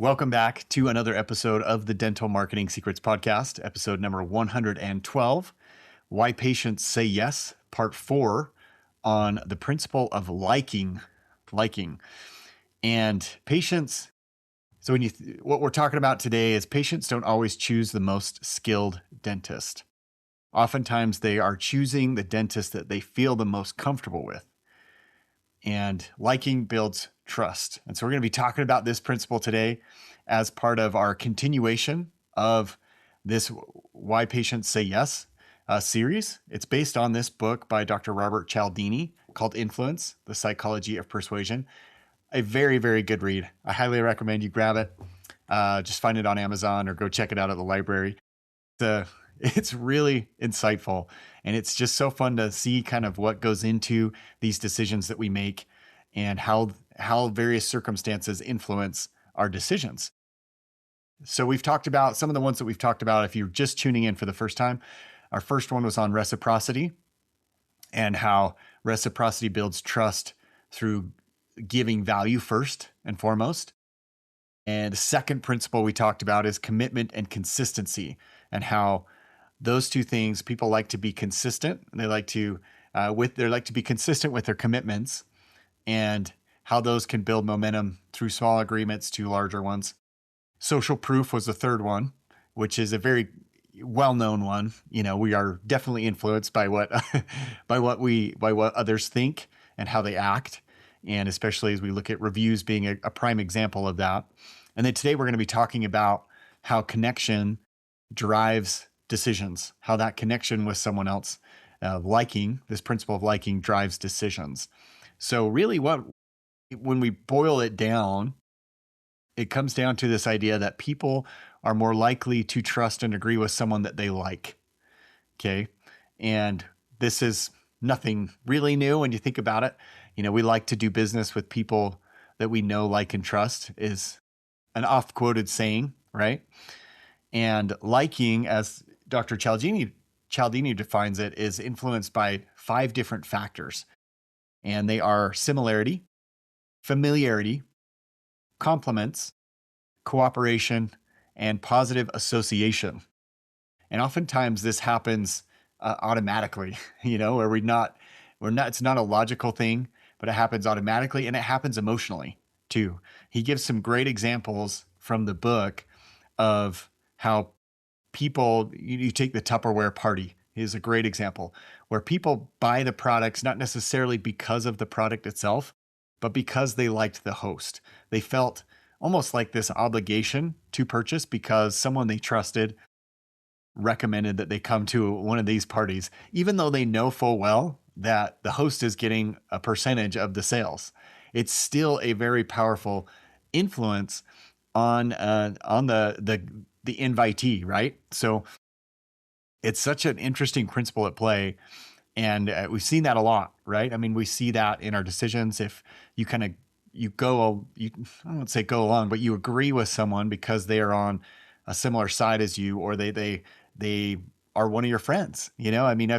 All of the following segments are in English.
Welcome back to another episode of the Dental Marketing Secrets Podcast, episode number 112, Why Patients Say Yes, part 4, on the principle of liking. And patients, so what we're talking about today is patients don't always choose the most skilled dentist. Oftentimes they are choosing the dentist that they feel the most comfortable with. And liking builds trust. And so we're going to be talking about this principle today as part of our continuation of this Why Patients Say Yes series. It's based on this book by Dr. Robert Cialdini called Influence, The Psychology of Persuasion. A very, very good read. I highly recommend you grab it. Just find it on Amazon or go check it out at the library. It's really insightful, and it's just so fun to see kind of what goes into these decisions that we make and how various circumstances influence our decisions. So we've talked about some of the ones that we've talked about. If you're just tuning in for the first time, our first one was on reciprocity and how reciprocity builds trust through giving value first and foremost. And the second principle we talked about is commitment and consistency, and how those two things, people like to be consistent. They like to be consistent with their commitments, and how those can build momentum through small agreements to larger ones. Social proof was the third one, which is a very well-known one. You know, we are definitely influenced by what what others think and how they act, and especially as we look at reviews being a prime example of that. And then today we're going to be talking about how connection drives decisions, how that connection with someone else, this principle of liking drives decisions. So really when we boil it down, it comes down to this idea that people are more likely to trust and agree with someone that they like. Okay. And this is nothing really new when you think about it. You know, we like to do business with people that we know, like, and trust is an oft-quoted saying, right? And liking, as Dr. Cialdini defines it, is influenced by 5 different factors. And they are similarity, familiarity, compliments, cooperation, and positive association. And oftentimes this happens automatically, where it's not a logical thing, but it happens automatically, and it happens emotionally too. He gives some great examples from the book of how people, you take the Tupperware party is a great example, where people buy the products not necessarily because of the product itself, but because they liked the host. They felt almost like this obligation to purchase because someone they trusted recommended that they come to one of these parties, even though they know full well that the host is getting a percentage of the sales. It's still a very powerful influence on the invitee, right? So it's such an interesting principle at play, and we've seen that a lot, right? I mean, we see that in our decisions. If you I won't say go along, but you agree with someone because they are on a similar side as you, or they are one of your friends. I mean,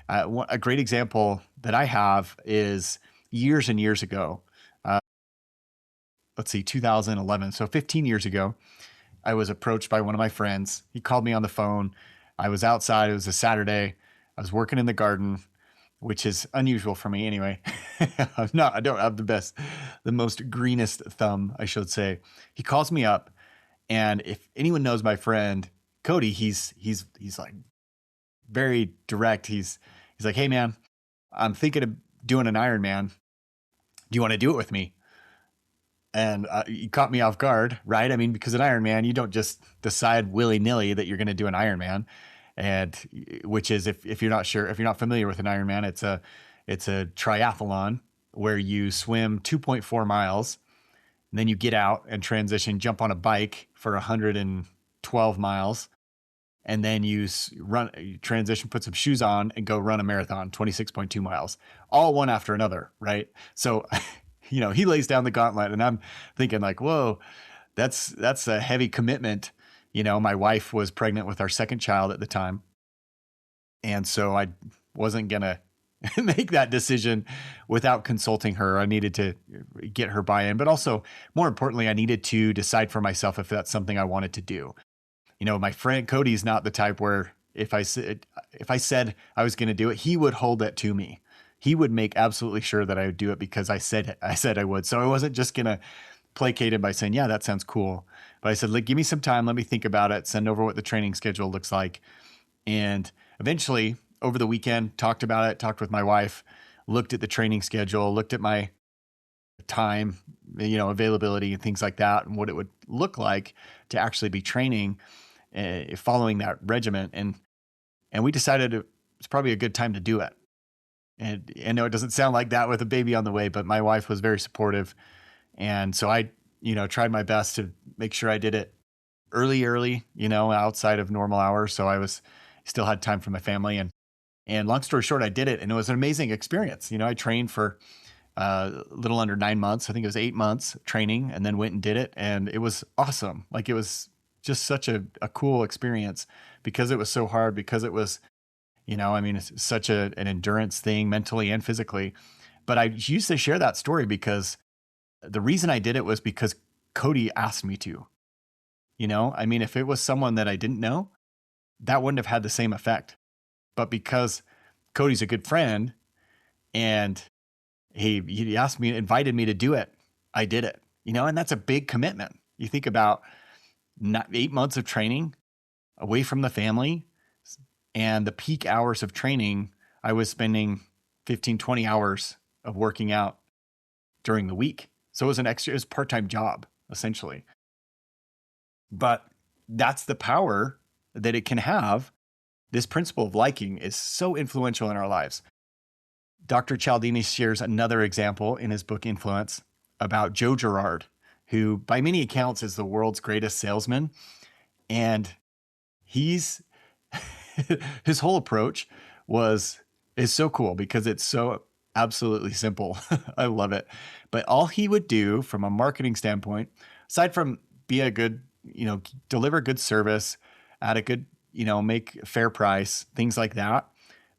a great example that I have is years and years ago. 2011. So 15 years ago, I was approached by one of my friends. He called me on the phone. I was outside. It was a Saturday. I was working in the garden, which is unusual for me anyway. I don't have the most greenest thumb, I should say. He calls me up, and if anyone knows my friend Cody, he's like very direct. He's like, "Hey man, I'm thinking of doing an Ironman. Do you want to do it with me?" And you caught me off guard, right? I mean, because an Ironman, you don't just decide willy-nilly that you're going to do an Ironman, and which is, if you're not familiar with an Ironman, it's a triathlon where you swim 2.4 miles, and then you get out and jump on a bike for 112 miles, and then you transition, put some shoes on, and go run a marathon, 26.2 miles, all one after another, right? So he lays down the gauntlet, and I'm thinking like, whoa, that's a heavy commitment. My wife was pregnant with our second child at the time. And so I wasn't going to make that decision without consulting her. I needed to get her buy-in, but also more importantly, I needed to decide for myself if that's something I wanted to do. My friend Cody's not the type where if I said I was going to do it, he would hold it to me. He would make absolutely sure that I would do it because I said I would. So I wasn't just going to placate him by saying, yeah, that sounds cool. But I said, give me some time. Let me think about it. Send over what the training schedule looks like. And eventually over the weekend, talked about it, talked with my wife, looked at the training schedule, looked at my time, availability and things like that, and what it would look like to actually be training, following that regimen. And we decided it's probably a good time to do it. And I know it doesn't sound like that with a baby on the way, but my wife was very supportive. And so I, tried my best to make sure I did it early, outside of normal hours. So I still had time for my family. And long story short, I did it, and it was an amazing experience. I trained for a little under 9 months. I think it was 8 months training, and then went and did it. And it was awesome. Like, it was just such a cool experience because it was so hard, because it was, it's such an endurance thing mentally and physically. But I used to share that story because the reason I did it was because Cody asked me to. If it was someone that I didn't know, that wouldn't have had the same effect. But because Cody's a good friend and he asked me, invited me to do it, I did it, and that's a big commitment. You think about 8 months of training away from the family, and the peak hours of training, I was spending 15, 20 hours of working out during the week. So it was it was a part-time job, essentially. But that's the power that it can have. This principle of liking is so influential in our lives. Dr. Cialdini shares another example in his book, Influence, about Joe Girard, who by many accounts is the world's greatest salesman. And his whole approach is so cool because it's so absolutely simple. I love it. But all he would do from a marketing standpoint, aside from be a good, deliver good service at a good, make fair price, things like that.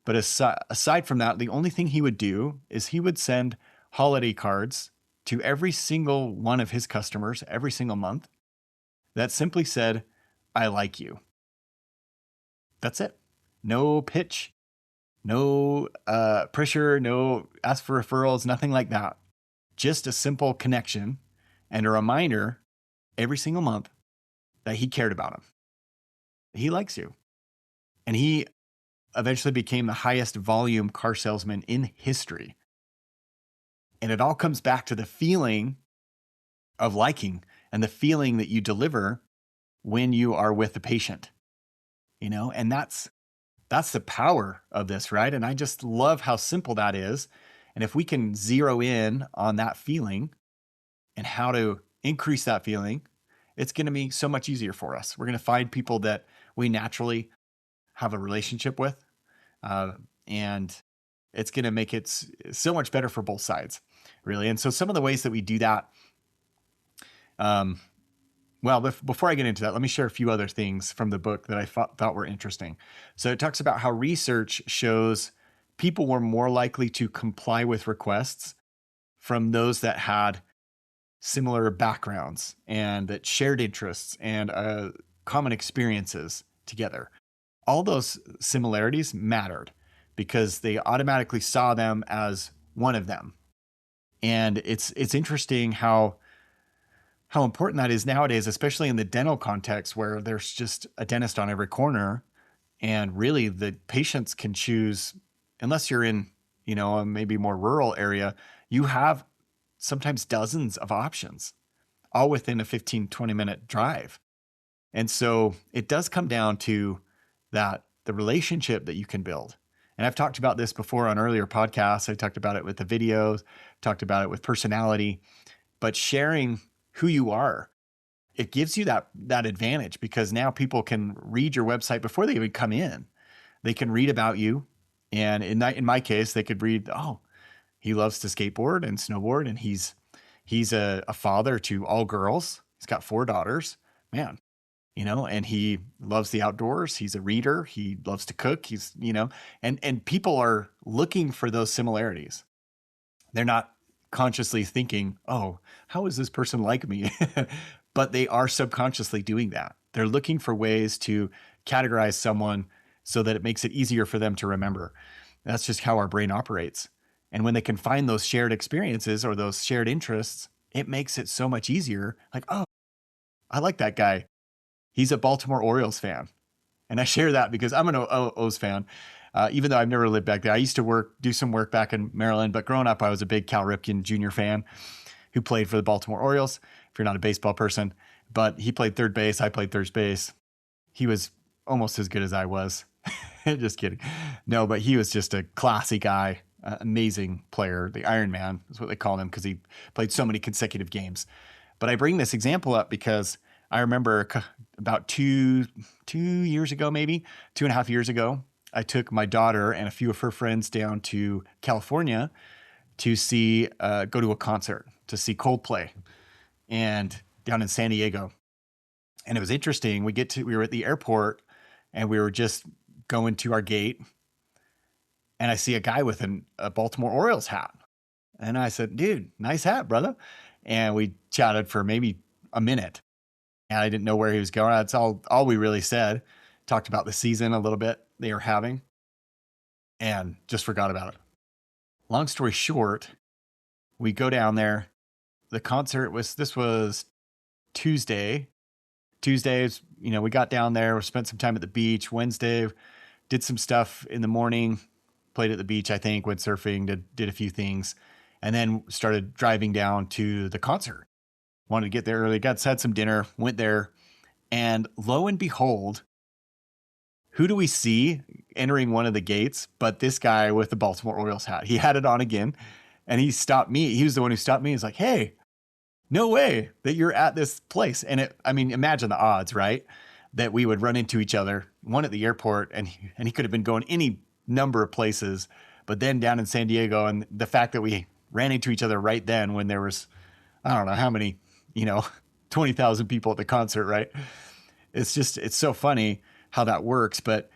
But aside from that, the only thing he would do is he would send holiday cards to every single one of his customers every single month that simply said, I like you. That's it. No pitch, no pressure, no ask for referrals, nothing like that. Just a simple connection and a reminder every single month that he cared about him. He likes you. And he eventually became the highest volume car salesman in history. And it all comes back to the feeling of liking and the feeling that you deliver when you are with the patient, and that's the power of this, right? And I just love how simple that is. And if we can zero in on that feeling and how to increase that feeling, it's going to be so much easier for us. We're going to find people that we naturally have a relationship with, and it's going to make it so much better for both sides, really. And so some of the ways that we do that, before I get into that, let me share a few other things from the book that I thought were interesting. So it talks about how research shows people were more likely to comply with requests from those that had similar backgrounds and that shared interests and common experiences together. All those similarities mattered because they automatically saw them as one of them. And it's interesting how important that is nowadays, especially in the dental context where there's just a dentist on every corner. And really the patients can choose, unless you're in, a maybe more rural area, you have sometimes dozens of options, all within a 15, 20-minute drive. And so it does come down to that, the relationship that you can build. And I've talked about this before on earlier podcasts. I talked about it with the videos, talked about it with personality, but sharing who you are, it gives you that advantage because now people can read your website before they even come in. They can read about you. And in my case, they could read, oh, he loves to skateboard and snowboard, and he's a father to all girls. He's got 4 daughters. Man, and he loves the outdoors. He's a reader. He loves to cook. And people are looking for those similarities. They're not consciously thinking, oh, how is this person like me? But they are subconsciously doing that. They're looking for ways to categorize someone so that it makes it easier for them to remember. That's just how our brain operates. And when they can find those shared experiences or those shared interests, it makes it so much easier. Like, oh, I like that guy. He's a Baltimore Orioles fan. And I share that because I'm an O's fan, even though I've never lived back there. I used to do some work back in Maryland, but growing up, I was a big Cal Ripken Jr. fan who played for the Baltimore Orioles, if you're not a baseball person. But he played third base. I played third base. He was almost as good as I was. Just kidding. No, but he was just a classy guy, amazing player. The Iron Man is what they called him because he played so many consecutive games. But I bring this example up because I remember about 2 years ago, maybe 2.5 years ago, I took my daughter and a few of her friends down to California to go to a concert, to see Coldplay, and down in San Diego. And it was interesting. We were at the airport and we were just going to our gate, and I see a guy with a Baltimore Orioles hat. And I said, dude, nice hat, brother. And we chatted for maybe a minute. And I didn't know where he was going. That's all we really said. Talked about the season a little bit they were having and just forgot about it. Long story short, we go down there. The concert was Tuesday. Tuesdays, we got down there, we spent some time at the beach. Wednesday, did some stuff in the morning, played at the beach, I think, went surfing, did a few things, and then started driving down to the concert. Wanted to get there early, had some dinner, went there, and lo and behold, who do we see entering one of the gates but this guy with the Baltimore Orioles hat? He had it on again, and he stopped me. He was the one who stopped me. He's like, hey, no way that you're at this place. And imagine the odds, right? That we would run into each other, one at the airport, and he could have been going any number of places, but then down in San Diego, and the fact that we ran into each other right then when there was, I don't know how many, 20,000 people at the concert, right? It's so funny how that works. But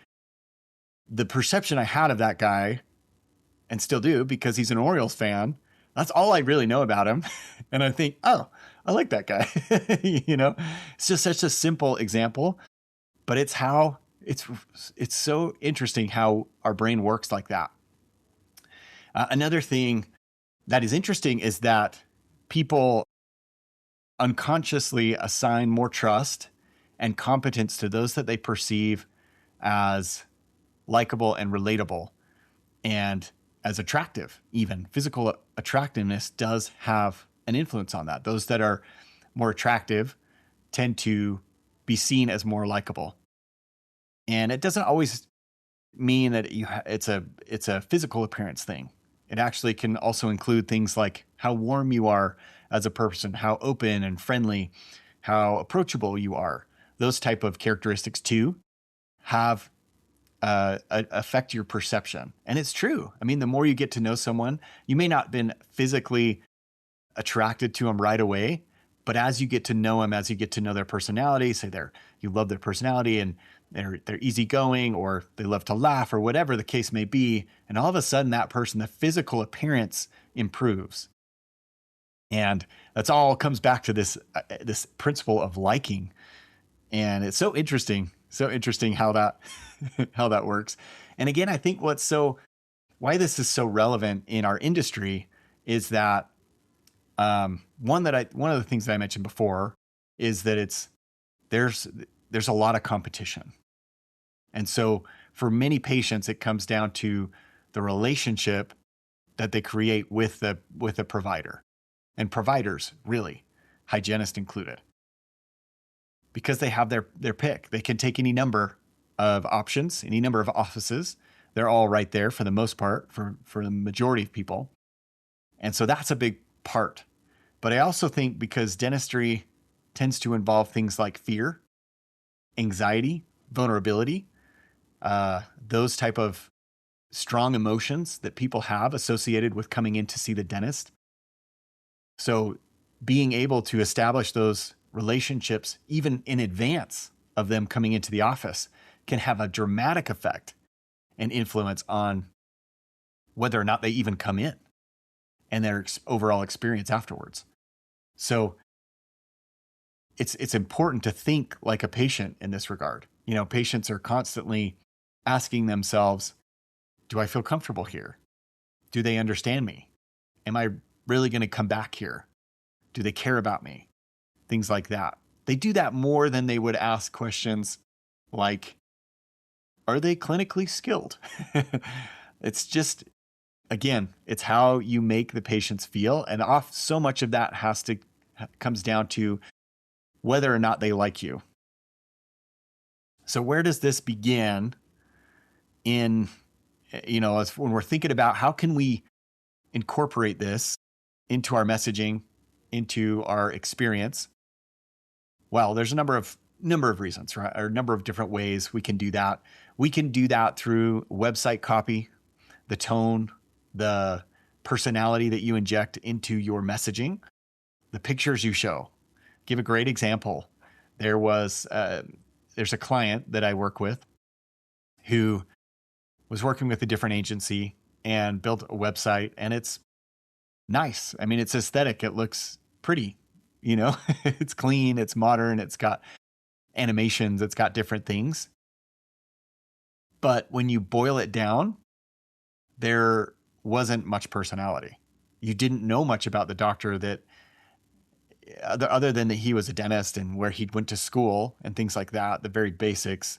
the perception I had of that guy, and still do because he's an Orioles fan, that's all I really know about him. And I think, oh, I like that guy. It's just such a simple example, but it's so interesting how our brain works like that. Another thing that is interesting is that people unconsciously assign more trust and competence to those that they perceive as likable and relatable and as attractive. Even physical attractiveness does have an influence on that. Those that are more attractive tend to be seen as more likable. And it doesn't always mean that it's a physical appearance thing. It actually can also include things like how warm you are as a person, how open and friendly, how approachable you are. Those type of characteristics too have affect your perception. And it's true. I mean, the more you get to know someone, you may not have been physically attracted to them right away, but as you get to know them, as you get to know their personality, say you love their personality and they're easygoing, or they love to laugh, or whatever the case may be, and all of a sudden that person, the physical appearance improves. And that's all comes back to this principle of liking. And it's so interesting how that how that works. And again, I think why this is so relevant in our industry is that one of the things that I mentioned before is that there's a lot of competition. And so for many patients, it comes down to the relationship that they create with a provider, and providers, really, hygienists included, because they have their pick. They can take any number of options, any number of offices. They're all right there for the most part, for the majority of people. And so that's a big part. But I also think because dentistry tends to involve things like fear, anxiety, vulnerability, those type of strong emotions that people have associated with coming in to see the dentist. So being able to establish those relationships even in advance of them coming into the office can have a dramatic effect and influence on whether or not they even come in and their overall experience afterwards. So it's important to think like a patient in this regard. Patients are constantly asking themselves, do I feel comfortable here? Do they understand me? Am I really going to come back here? Do they care about me? Things like that. They do that more than they would ask questions like, are they clinically skilled? It's just, again, it's how you make the patients feel. And so much of that comes down to whether or not they like you. So where does this begin when we're thinking about how can we incorporate this into our messaging, into our experience? Well, there's a number of reasons, right? Or a number of different ways we can do that. We can do that through website copy, the tone, the personality that you inject into your messaging, the pictures you show. Give a great example. There's a client that I work with who was working with a different agency and built a website, and it's nice. I mean, it's aesthetic. It looks pretty, it's clean, it's modern, it's got animations, it's got different things. But when you boil it down, there wasn't much personality. You didn't know much about the doctor other than that he was a dentist and where he went to school and things like that, the very basics.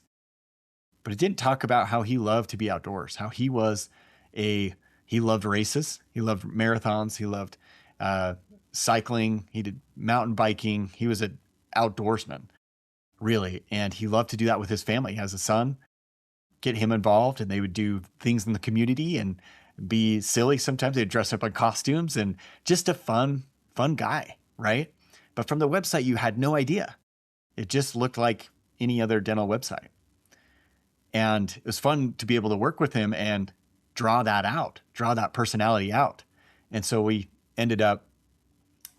But it didn't talk about how he loved to be outdoors, how he loved races, he loved marathons, he loved cycling, he did mountain biking. He was an outdoorsman, really. And he loved to do that with his family. He has a son, get him involved, and they would do things in the community and be silly. Sometimes they'd dress up in costumes, and just a fun guy, right? But from the website, you had no idea. It just looked like any other dental website. And it was fun to be able to work with him and draw that personality out. And so we ended up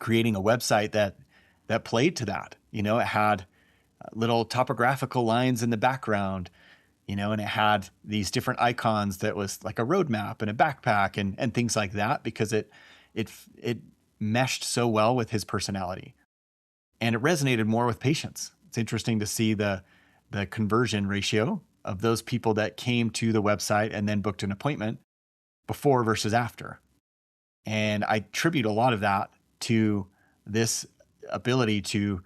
creating a website that played to that. It had little topographical lines in the background, and it had these different icons that was like a roadmap and a backpack and things like that, because it meshed so well with his personality. And it resonated more with patients. It's interesting to see the conversion ratio of those people that came to the website and then booked an appointment before versus after. And I attribute a lot of that to this ability to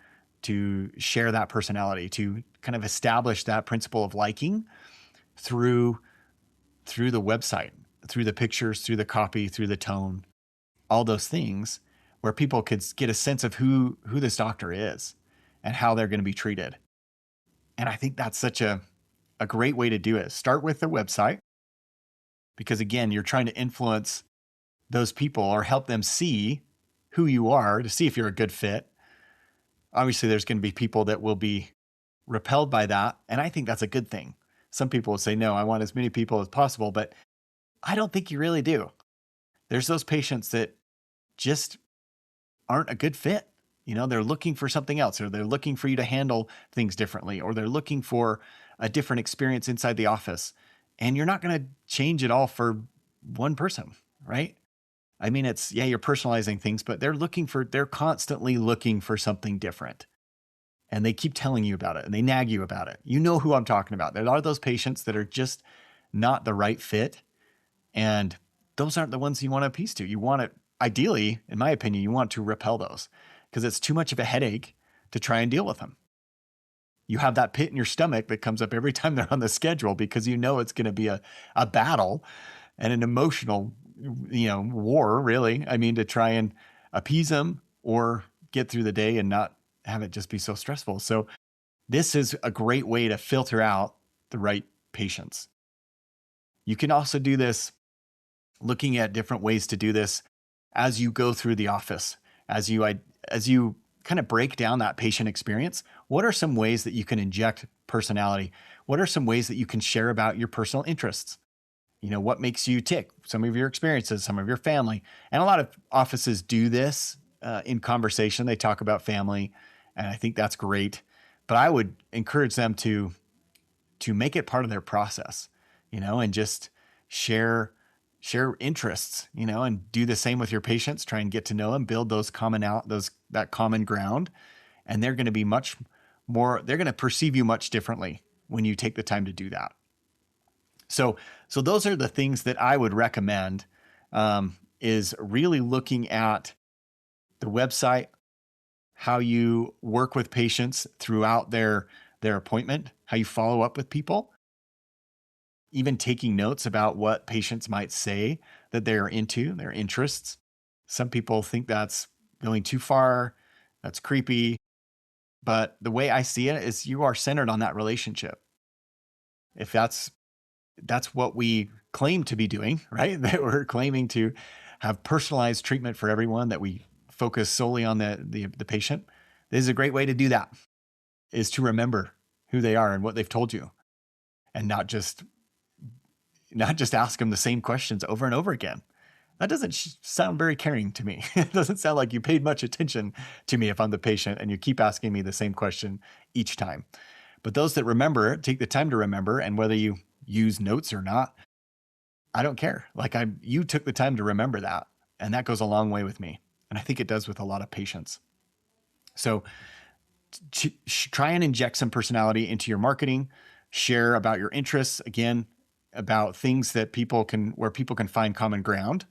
share that personality, to kind of establish that principle of liking through the website, through the pictures, through the copy, through the tone, all those things, where people could get a sense of who this doctor is and how they're going to be treated. And I think that's such a great way to do it. Start with the website, because again, you're trying to influence those people or help them see who you are, to see if you're a good fit. Obviously, there's going to be people that will be repelled by that. And I think that's a good thing. Some people will say, no, I want as many people as possible, but I don't think you really do. There's those patients that just aren't a good fit. They're looking for something else, or they're looking for you to handle things differently, or they're looking for a different experience inside the office. And you're not going to change it all for one person, right? I mean, you're personalizing things, but they're constantly looking for something different. And they keep telling you about it, and they nag you about it. You know who I'm talking about. There are those patients that are just not the right fit. And those aren't the ones you want to appease to. You want to, ideally, in my opinion, you want to repel those, because it's too much of a headache to try and deal with them. You have that pit in your stomach that comes up every time they're on the schedule, because it's going to be a battle and an emotional, war, really. I mean, to try and appease them or get through the day and not have it just be so stressful. So this is a great way to filter out the right patients. You can also do this looking at different ways to do this as you go through the office, as you kind of break down that patient experience. What are some ways that you can inject personality? What are some ways that you can share about your personal interests? What makes you tick? Some of your experiences, some of your family. And a lot of offices do this in conversation. They talk about family, and I think that's great. But I would encourage them to make it part of their process, and just share interests, and do the same with your patients. Try and get to know them, build that common ground, and they're going to be they're going to perceive you much differently when you take the time to do that. So those are the things that I would recommend, is really looking at the website, how you work with patients throughout their appointment, how you follow up with people, even taking notes about what patients might say that they're into, their interests. Some people think that's going too far, that's creepy, but the way I see it is you are centered on that relationship. If that's what we claim to be doing, right? That we're claiming to have personalized treatment for everyone, that we focus solely on the patient. This is a great way to do that, is to remember who they are and what they've told you, and not just ask them the same questions over and over again. That doesn't sound very caring to me. It doesn't sound like you paid much attention to me if I'm the patient and you keep asking me the same question each time. But those that remember, take the time to remember, and whether you use notes or not, I don't care. You took the time to remember that, and that goes a long way with me. And I think it does with a lot of patients. So try and inject some personality into your marketing. Share about your interests, again, about things where people can find common ground.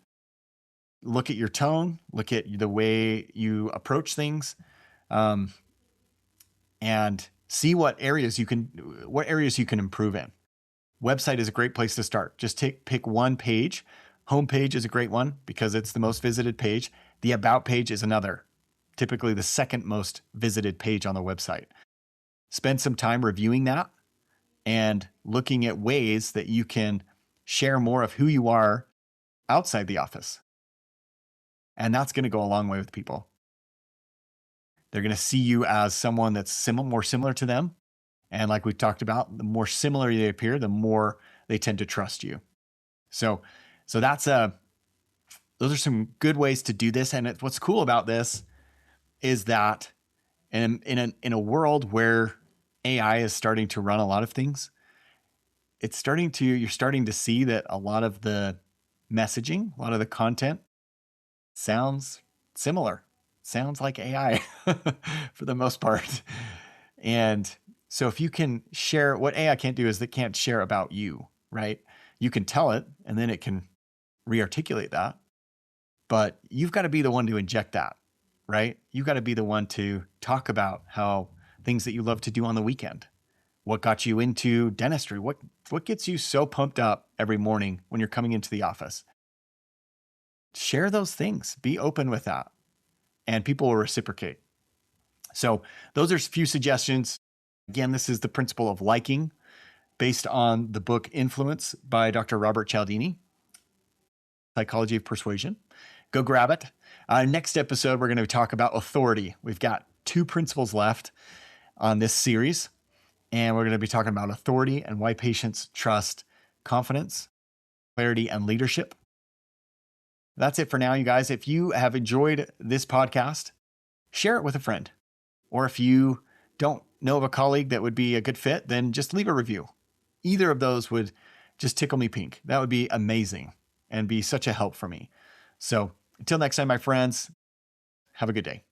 Look at your tone, look at the way you approach things, and see what areas you can improve in. Website is a great place to start. Just pick one page. Homepage is a great one because it's the most visited page. The About page is another, typically the second most visited page on the website. Spend some time reviewing that and looking at ways that you can share more of who you are outside the office. And that's going to go a long way with people. They're going to see you as someone that's more similar to them. And like we talked about, the more similar they appear, the more they tend to trust you. So that's those are some good ways to do this. And what's cool about this is that in a world where AI is starting to run a lot of things, you're starting to see that a lot of the messaging, a lot of the content sounds similar, sounds like AI for the most part. And so if you can share, what AI can't do is it can't share about you, right? You can tell it and then it can rearticulate that, but you've got to be the one to inject that, right? You've got to be the one to talk about how things that you love to do on the weekend. What got you into dentistry? What gets you so pumped up every morning when you're coming into the office? Share those things. Be open with that, and people will reciprocate. So those are a few suggestions. Again, this is the principle of liking based on the book Influence by Dr. Robert Cialdini, Psychology of Persuasion. Go grab it. Next episode, we're going to talk about authority. We've got 2 principles left on this series, and we're going to be talking about authority and why patients trust confidence, clarity, and leadership. That's it for now, you guys. If you have enjoyed this podcast, share it with a friend. Or if you don't know of a colleague that would be a good fit, then just leave a review. Either of those would just tickle me pink. That would be amazing and be such a help for me. So until next time, my friends, have a good day.